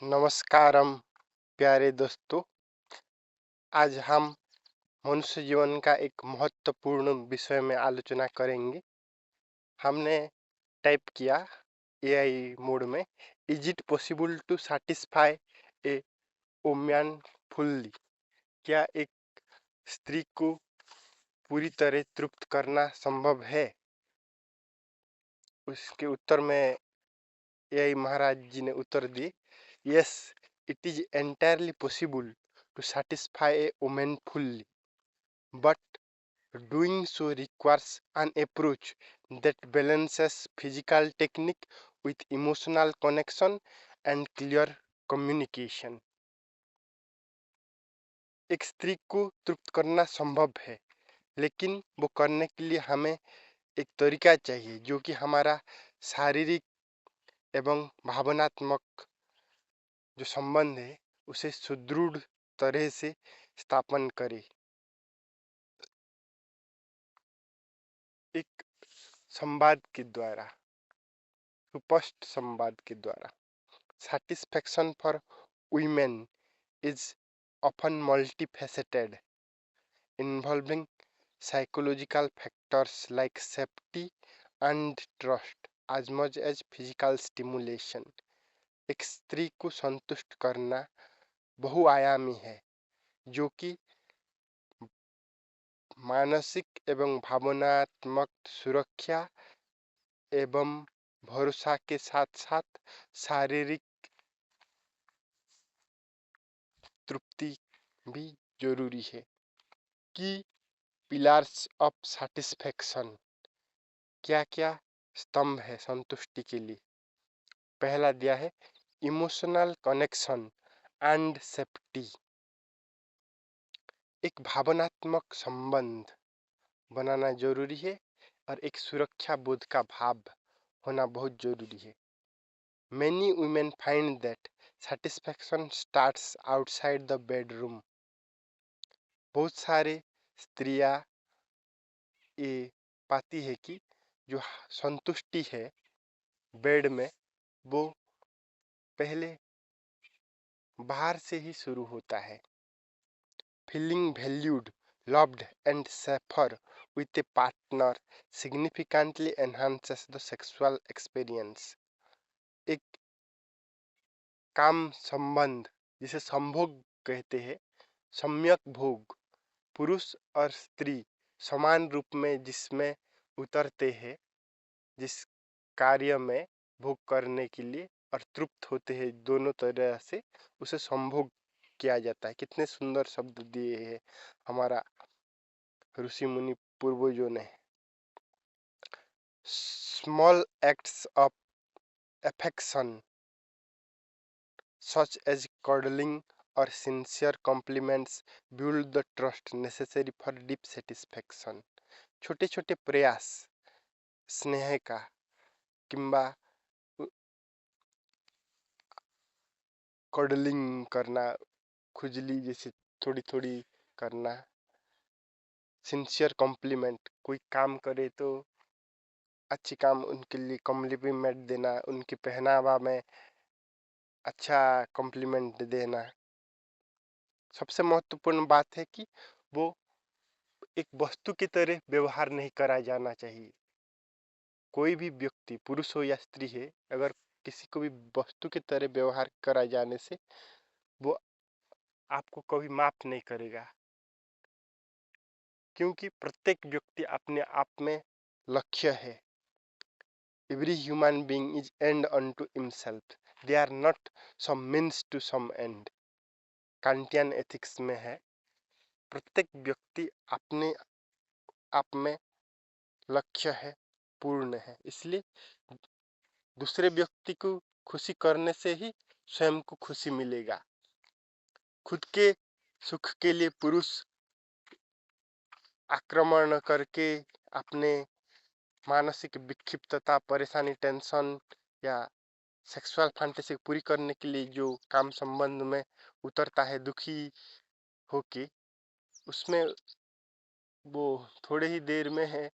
नमस्कारम प्यारे दोस्तों। आज हम मनुष्य जीवन का एक महत्वपूर्ण विषय में आलोचना करेंगे। हमने टाइप किया एआई मोड में, is it possible to satisfy a woman fully? क्या एक स्त्री को पूरी तरह तृप्त करना संभव है? उसके उत्तर में एआई महाराज जी ने उत्तर दिए, yes, it is entirely possible to satisfy a woman fully, but doing so requires an approach that balances physical technique with emotional connection and clear communication. एक स्त्री को तृप्त करना संभव है, लेकिन वो करने के लिए हमें एक तरीका चाहिए जो कि हमारा शारीरिक एवं भावनात्मक जो संबंध है उसे सुदृढ़ तरह से स्थापन करे। एक संवाद के द्वारा, सुस्पष्ट संवाद के द्वारा। Satisfaction for women is often multifaceted, involving psychological factors like safety and trust as much as physical stimulation. एक स्त्री को संतुष्ट करना बहुआयामी है, जो कि मानसिक एवं भावनात्मक सुरक्षा एवं भरोसा के साथ साथ शारीरिक तृप्ति भी जरूरी है। की पिलर्स ऑफ सैटिस्फैक्शन, क्या क्या स्तंभ है संतुष्टि के लिए? पहला दिया है इमोशनल कनेक्शन एंड सेफ्टी। एक भावनात्मक संबंध बनाना जरूरी है और एक सुरक्षा बोध का भाव होना बहुत जरूरी है। Many women find that satisfaction starts outside the bedroom. बहुत सारे स्त्रियां ये पाती है कि जो संतुष्टि है बेड में, वो पहले बाहर से ही शुरू होता है। Feeling valued, loved and safer with a partner significantly enhances the sexual experience. एक काम संबंध जिसे संभोग कहते हैं, सम्यक भोग, पुरुष और स्त्री समान रूप में जिसमें उतरते हैं, जिस कार्य में भोग करने के लिए और तृप्त होते हैं दोनों तरह से, उसे संभोग किया जाता है। कितने सुंदर शब्द दिए हैं हमारा ऋषि मुनि पूर्वजों ने। Small acts of affection such as cuddling or sincere compliments build the trust necessary for deep satisfaction. छोटे छोटे प्रयास स्नेह का किंबा कडलिंग करना, खुजली जैसे थोड़ी थोड़ी करना, सिंसियर कॉम्प्लीमेंट, कोई काम करे तो अच्छी काम उनके लिए कॉम्प्लीमेंट देना, उनके पहनावा में अच्छा कॉम्प्लीमेंट देना। सबसे महत्वपूर्ण बात है कि वो एक वस्तु की तरह व्यवहार नहीं करा जाना चाहिए। कोई भी व्यक्ति, पुरुष हो या स्त्री है, अगर किसी को भी वस्तु की तरह व्यवहार करा जाने से वो आपको कभी माफ नहीं करेगा, क्योंकि प्रत्येक व्यक्ति अपने आप में लक्ष्य है। Every human being is end unto himself. They are not some means to some end. Kantian ethics में है, प्रत्येक व्यक्ति अपने आप में लक्ष्य है, पूर्ण है। इसलिए दूसरे व्यक्ति को खुशी करने से ही स्वयं को खुशी मिलेगा। खुद के सुख के लिए पुरुष आक्रमण करके अपने मानसिक विक्षिप्तता, परेशानी, टेंशन या सेक्सुअल फैंटेसी पूरी करने के लिए जो काम संबंध में उतरता है दुखी होके, उसमें वो थोड़े ही देर में है,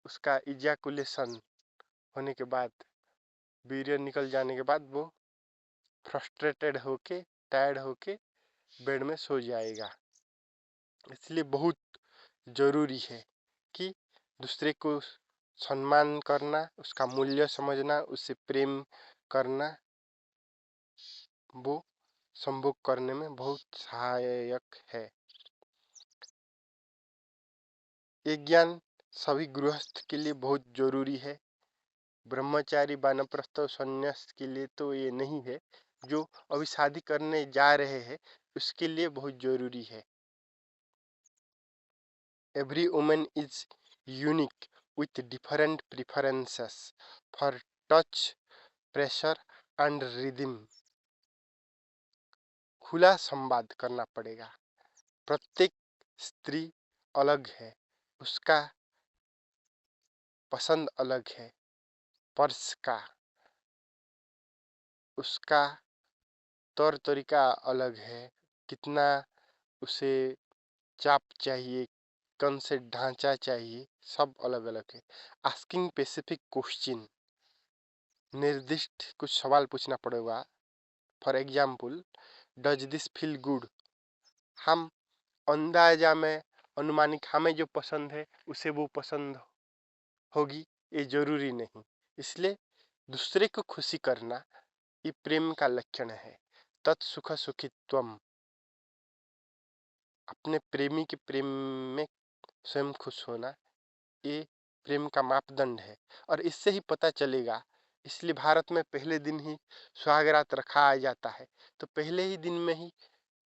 उसका इजैकुलेशन होने के बाद, वीर्य निकल जाने के बाद वो फ्रस्ट्रेटेड होके, टायर्ड होके बेड में सो जाएगा। इसलिए बहुत ज़रूरी है कि दूसरे को सम्मान करना, उसका मूल्य समझना, उससे प्रेम करना, वो संभोग करने में बहुत सहायक है। ये ज्ञान सभी गृहस्थ के लिए बहुत जरूरी है। ब्रह्मचारी, वानप्रस्थ और संन्यास के लिए तो ये नहीं है, जो अभी शादी करने जा रहे हैं उसके लिए बहुत जरूरी है। Every woman is unique with different preferences for touch, pressure and rhythm। खुला संवाद करना पड़ेगा। प्रत्येक स्त्री अलग है, उसका पसंद अलग है, पर्स का, उसका तौर तरीका अलग है, कितना उसे चाप चाहिए, कौन से ढांचा चाहिए, सब अलग अलग है। आस्किंग स्पेसिफिक क्वेश्चन, निर्दिष्ट कुछ सवाल पूछना पड़ेगा। For example, does this feel good. हम अंदाजा में, अनुमानिक हमें जो पसंद है उसे वो पसंद होगी, ये जरूरी नहीं। इसलिए दूसरे को खुशी करना ये प्रेम का लक्षण है। तत्सुख सुखित्वम, अपने प्रेमी के प्रेम में स्वयं खुश होना, ये प्रेम का मापदंड है। और इससे ही पता चलेगा, इसलिए भारत में पहले दिन ही सुहागरात रखा जाता है। तो पहले ही दिन में ही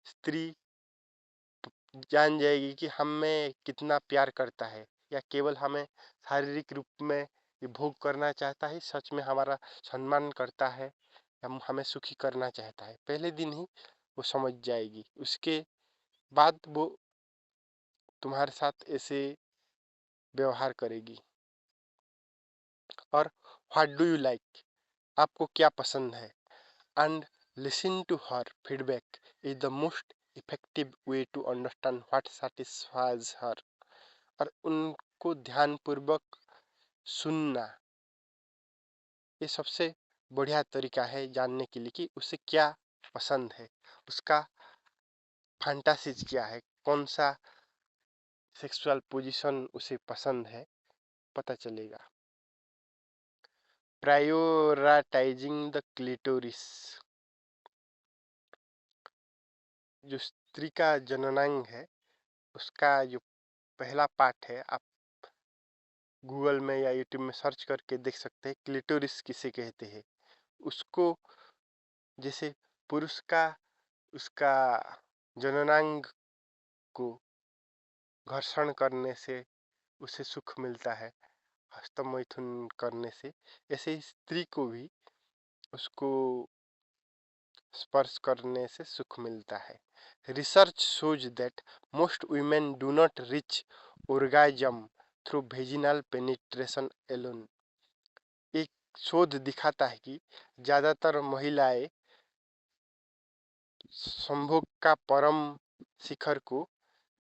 स्त्री जान जाएगी कि हमें कितना प्यार करता है, या केवल हमें शारीरिक रूप में ये भोग करना चाहता है, सच में हमारा सम्मान करता है, हम हमें सुखी करना चाहता है। पहले दिन ही वो समझ जाएगी, उसके बाद वो तुम्हारे साथ ऐसे व्यवहार करेगी। और व्हाट डू यू लाइक, आपको क्या पसंद है, and listen to her feedback is the most effective way to understand what satisfies her. और उनको ध्यानपूर्वक सुनना, ये सबसे बढ़िया तरीका है जानने के लिए कि उसे क्या पसंद है, उसका फैंटासीज क्या है, कौन सा सेक्सुअल पोजीशन उसे पसंद है, पता चलेगा। प्रायोरिटाइजिंग द क्लिटोरिस, जो स्त्री का जननांग है उसका जो पहला पार्ट है, आप गूगल में या यूट्यूब में सर्च करके देख सकते हैं क्लिटोरिस किसे कहते हैं। उसको जैसे पुरुष का उसका जननांग को घर्षण करने से उसे सुख मिलता है, हस्तमैथुन करने से, ऐसे ही स्त्री को भी उसको स्पर्श करने से सुख मिलता है। Research shows that most women do not reach orgasm through vaginal penetration alone। एक शोध दिखाता है कि ज्यादातर महिलाएं संभोग का परम शिखर को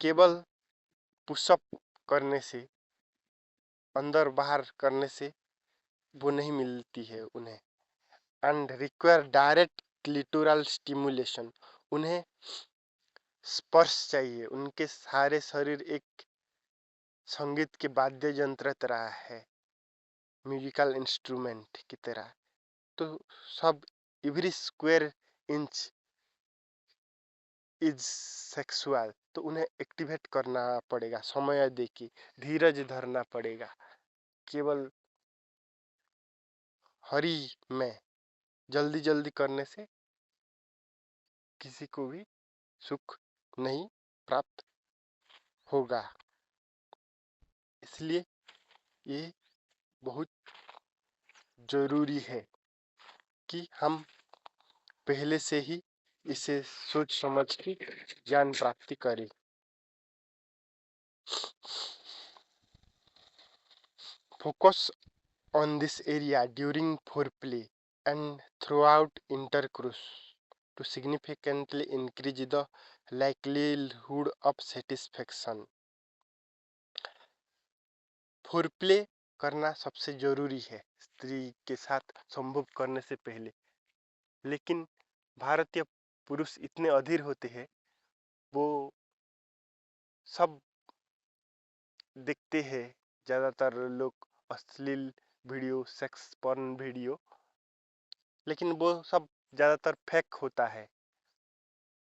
केवल पुशअप करने से, अंदर बाहर करने से वो नहीं मिलती है उन्हें, and require direct clitoral stimulation. उन्हें स्पर्श चाहिए, उनके सारे शरीर एक संगीत के वाद्य यंत्र तरह है, म्यूजिकल इंस्ट्रूमेंट की तरह। तो सब every square inch is sexual, तो उन्हें एक्टिवेट करना पड़ेगा, समय देके धीरज धरना पड़ेगा। केवल हरी में जल्दी जल्दी करने से किसी को भी सुख नहीं प्राप्त होगा। इसलिए ये बहुत जरूरी है कि हम पहले से ही इसे सोच समझ के ज्ञान प्राप्ति करें। Focus on this area during foreplay and throughout intercourse to significantly increase the likelihood of satisfaction। Foreplay करना सबसे जरूरी है स्त्री के साथ संभोग करने से पहले, लेकिन भारतीय पुरुष इतने अधीर होते हैं, वो सब देखते हैं, ज़्यादातर लोग अश्लील वीडियो, सेक्स पर्न वीडियो, लेकिन वो सब ज़्यादातर फेक होता है,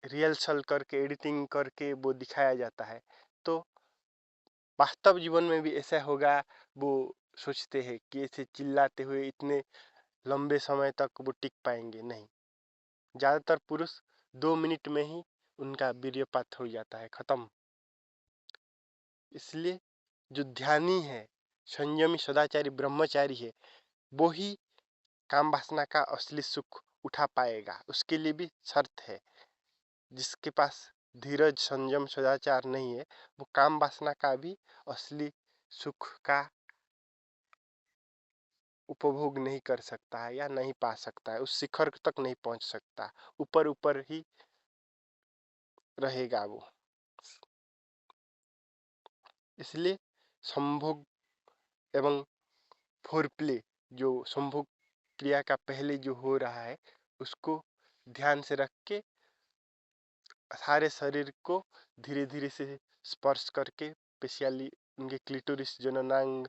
रिहर्सल करके एडिटिंग करके वो दिखाया जाता है। तो वास्तव जीवन में भी ऐसा होगा, वो सोचते हैं कि ऐसे चिल्लाते हुए इतने लंबे समय तक वो टिक पाएंगे नहीं। ज़्यादातर पुरुष 2 मिनट में ही उनका वीर्यपात हो जाता है, खत्म। इसलिए जो ध्यानी है, संयमी सदाचारी ब्रह्मचारी है, वो ही काम वासना का असली सुख उठा पाएगा। उसके लिए भी शर्त है, जिसके पास धीरज, संयम, सदाचार नहीं है, वो काम वासना का भी असली सुख का उपभोग नहीं कर सकता है या नहीं पा सकता है, उस शिखर तक नहीं पहुंच सकता, ऊपर ऊपर ही रहेगा वो। इसलिए संभोग एवं फोरप्ले, जो संभोग क्रिया का पहले जो हो रहा है, उसको ध्यान से रख के सारे शरीर को धीरे धीरे से स्पर्श करके, स्पेशली उनके क्लिटोरिस जननांग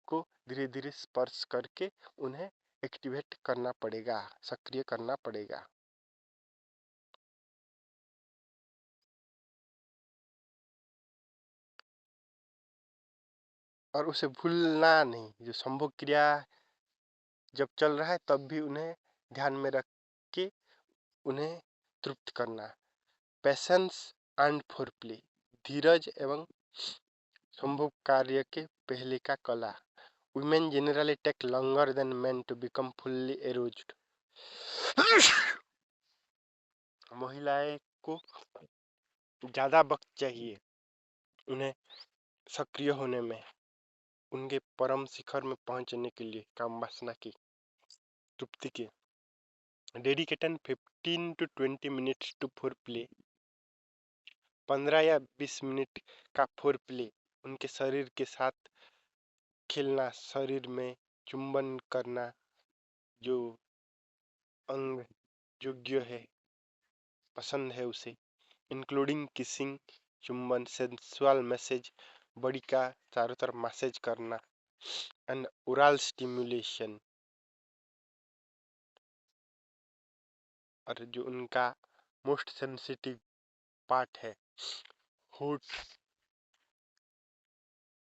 को धीरे धीरे स्पर्श करके उन्हें एक्टिवेट करना पड़ेगा, सक्रिय करना पड़ेगा। और उसे भूलना नहीं, जो संभोग क्रिया जब चल रहा है तब भी उन्हें ध्यान में रख के उन्हें तृप्त करना। पेशेंस एंड फोरप्ले, धीरज एवं संभोग कार्य के पहले का कला। Women generally take longer than men to become fully aroused. महिलाएं को ज़्यादा वक्त चाहिए उन्हें सक्रिय होने में, उनके परम शिखर में पहुंचने के लिए, काम वासना की तृप्ति के। Dedicated 15 to 20 minutes to foreplay, 15 या 20 मिनट का फोरप्ले, उनके शरीर के साथ खेलना, शरीर में चुंबन करना, जो अंग योग्य है, पसंद है उसे, इंक्लूडिंग किसिंग, चुंबन, सेंसुअल मैसेज, बॉडी का चारों तरफ मैसेज करना, एंड ओरल स्टिमुलेशन। और जो उनका मोस्ट सेंसिटिव पार्ट है, होठ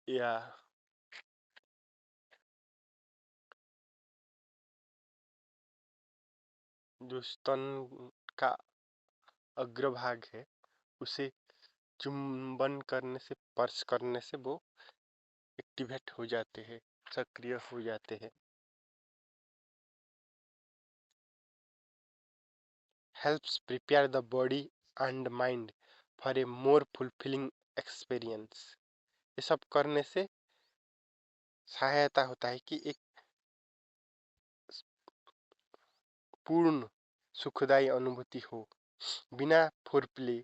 या जो स्तन का अग्रभाग है, उसे चुंबन करने से, स्पर्श करने से वो एक्टिवेट हो जाते हैं, सक्रिय हो जाते हैं। Helps prepare the body and mind for a more fulfilling experience. ये सब करने से सहायता होता है कि एक पूर्ण सुखदायी अनुभूति हो। बिना फोरप्ले,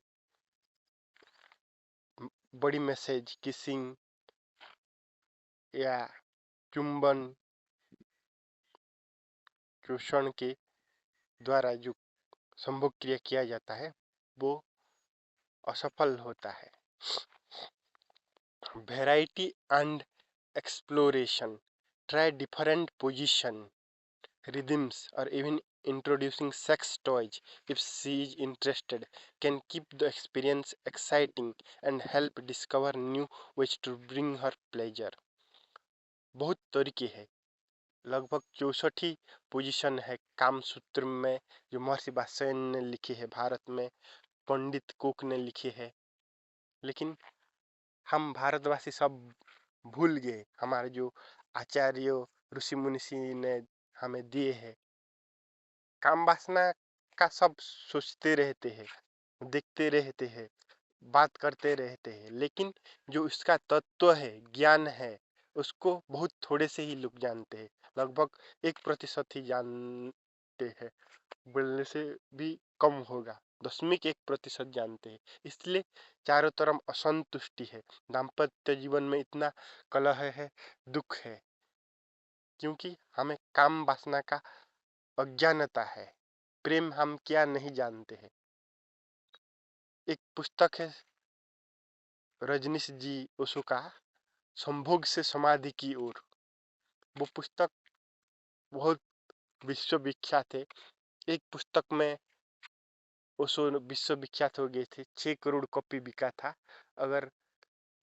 बॉडी मैसेज, किसिंग या चुंबन, चूषण के द्वारा जो संभोग क्रिया किया जाता है, वो असफल होता है। Variety and exploration, try different position, rhythms, or even introducing sex toys if she is interested can keep the experience exciting and help discover new ways to bring her pleasure. बहुत तरीके हैं, लगभग 64 ही पोजीशन है काम सूत्र में, जो महर्षि वात्स्यायन ने लिखी है, भारत में पंडित कोक ने लिखी है। लेकिन हम भारतवासी सब भूल गए, हमारे जो आचार्य ऋषि मुनि ने हमें दिए हैं। काम वासना का सब सोचते रहते हैं, देखते रहते हैं, बात करते रहते हैं, लेकिन जो उसका तत्व है, ज्ञान है, उसको बहुत थोड़े से ही लोग जानते हैं, लगभग 1% ही जानते हैं, बोलने से भी कम होगा, 1% जानते हैं। इसलिए चारों तरफ असंतुष्टि है, दाम्पत्य जीवन में इतना कलह है, दुख है, क्योंकि हमें काम वासना का अज्ञानता है, प्रेम हम क्या नहीं जानते हैं। एक पुस्तक है रजनीश जी ओशो का, संभोग से समाधि की ओर। वो पुस्तक बहुत विश्वविख्यात है। एक पुस्तक में ओशो विश्वविख्यात हो गए थे, 6 करोड़ कॉपी बिका था। अगर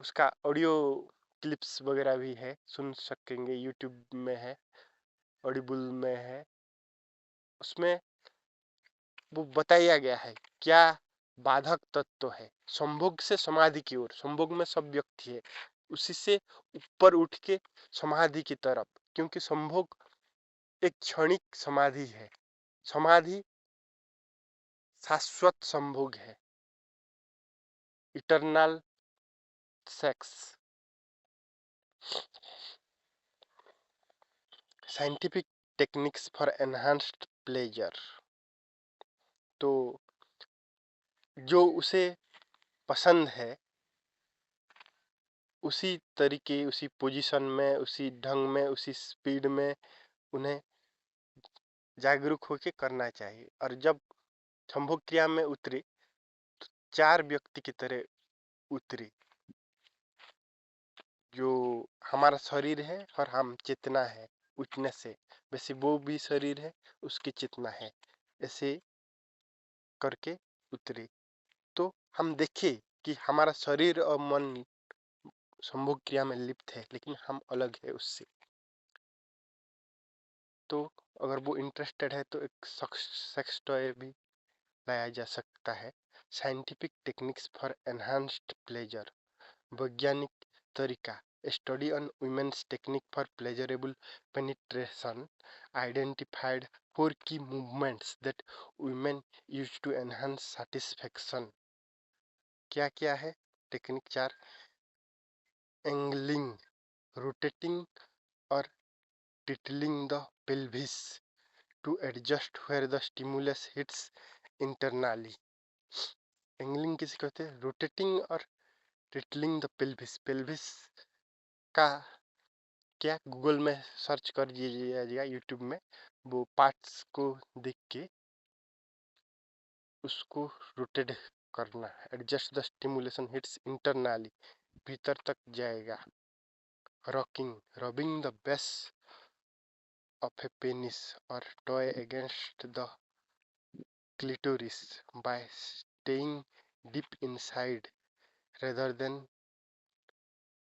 उसका ऑडियो क्लिप्स वगैरह भी है, सुन सकेंगे, यूट्यूब में है, ऑडिबल में है। उसमें वो बताया गया है क्या बाधक तत्व है संभोग से समाधि की ओर। संभोग में सब व्यक्ति है, उसी से ऊपर उठ के समाधि की तरफ, क्योंकि संभोग एक क्षणिक समाधि है। समाधि शाश्वत संभोग है, eternal sex. Scientific techniques for enhanced pleasure. तो जो उसे पसंद है उसी तरीके, उसी पोजीशन में, उसी ढंग में, उसी स्पीड में उन्हें जागरूक होकर करना चाहिए। और जब संभोग क्रिया में उतरी तो 4 व्यक्ति की तरह उतरी। जो हमारा शरीर है और हम चेतना है, उठने से वैसे वो भी शरीर है, उसकी चेतना है, ऐसे करके उतरी। तो हम देखे कि हमारा शरीर और मन संभोग क्रिया में लिप्त है, लेकिन हम अलग है उससे। तो अगर वो इंटरेस्टेड है तो एक सेक्स टॉय भी लाया जा सकता है। Scientific techniques for enhanced pleasure, वैज्ञानिक तरीका, study on women's technique for pleasurable penetration identified 4 की movements that women use to enhance satisfaction. क्या क्या है टेक्निक 4? एंगलिंग, रोटेटिंग और tittling the pelvis to adjust where the stimulus hits internally. Angling किसे कहते हैं? रोटेटिंग और टिटलिंग द पेल्विस। पेल्विस का क्या, गूगल में सर्च कर दीजिएगा, यूट्यूब में वो पार्ट्स को देख के उसको रोटेट करना। Adjust the stimulation hits internally, भीतर तक जाएगा। Rocking, rubbing the base of a penis और toy against the clitoris by staying deep inside rather than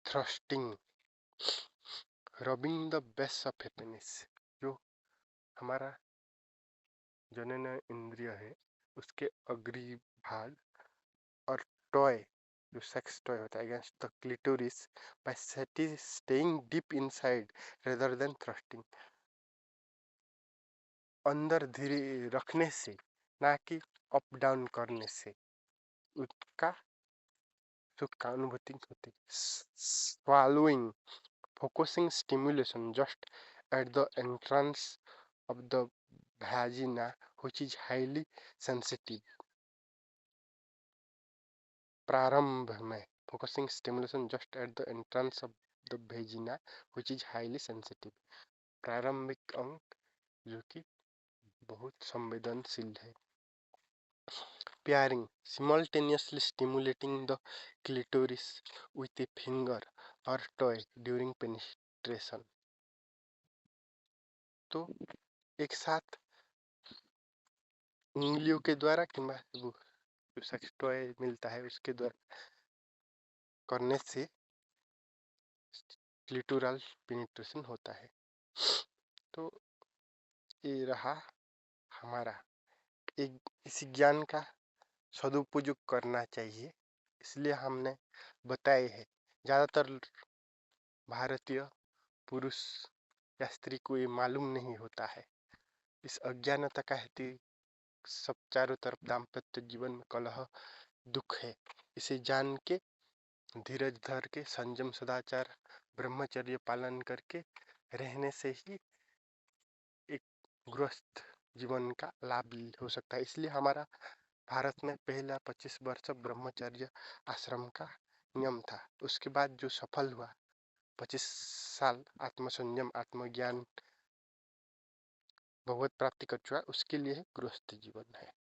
thrusting. Rubbing the base of a penis, जो हमारा जनन इंद्रिय है उसके अग्री भाग, और टॉय जो सेक्स टॉय होता है against the clitoris bye staying deep inside rather than thrusting, अंदर धीरे रखने से, ना कि अप डाउन करने से उसका सुख का अनुभूति होती। swallowing, focusing stimulation just at the entrance of the vagina which is highly sensitive. प्रारंभ में focusing stimulation just at the entrance of the vagina which is highly sensitive, प्रारंभिक अंग जो कि बहुत संवेदनशील है। Pairing, simultaneously stimulating the clitoris with a finger or toy during penetration. तो एक साथ उंगलियों के द्वारा कि वो जो सेक्स टॉय मिलता है उसके द्वारा करने से क्लिटोरल पेनिट्रेशन होता है। तो ये रहा हमारा एक, इसी ज्ञान का सदुपयोग करना चाहिए, इसलिए हमने बताए हैं। ज़्यादातर भारतीय पुरुष या स्त्री को ये मालूम नहीं होता है। इस अज्ञानता का हेतु सब चारों तरफ दाम्पत्य जीवन में कलह दुख है। इसे जान के धीरज धर के संयम सदाचार ब्रह्मचर्य पालन करके रहने से ही एक गृहस्थ जीवन का लाभ हो सकता है। इसलिए हमारा भारत में पहला 25 वर्ष ब्रह्मचर्य आश्रम का नियम था। उसके बाद जो सफल हुआ 25 साल आत्मसंयम आत्मज्ञान भगवत प्राप्ति कर चुका है उसके लिए गृहस्थ जीवन है।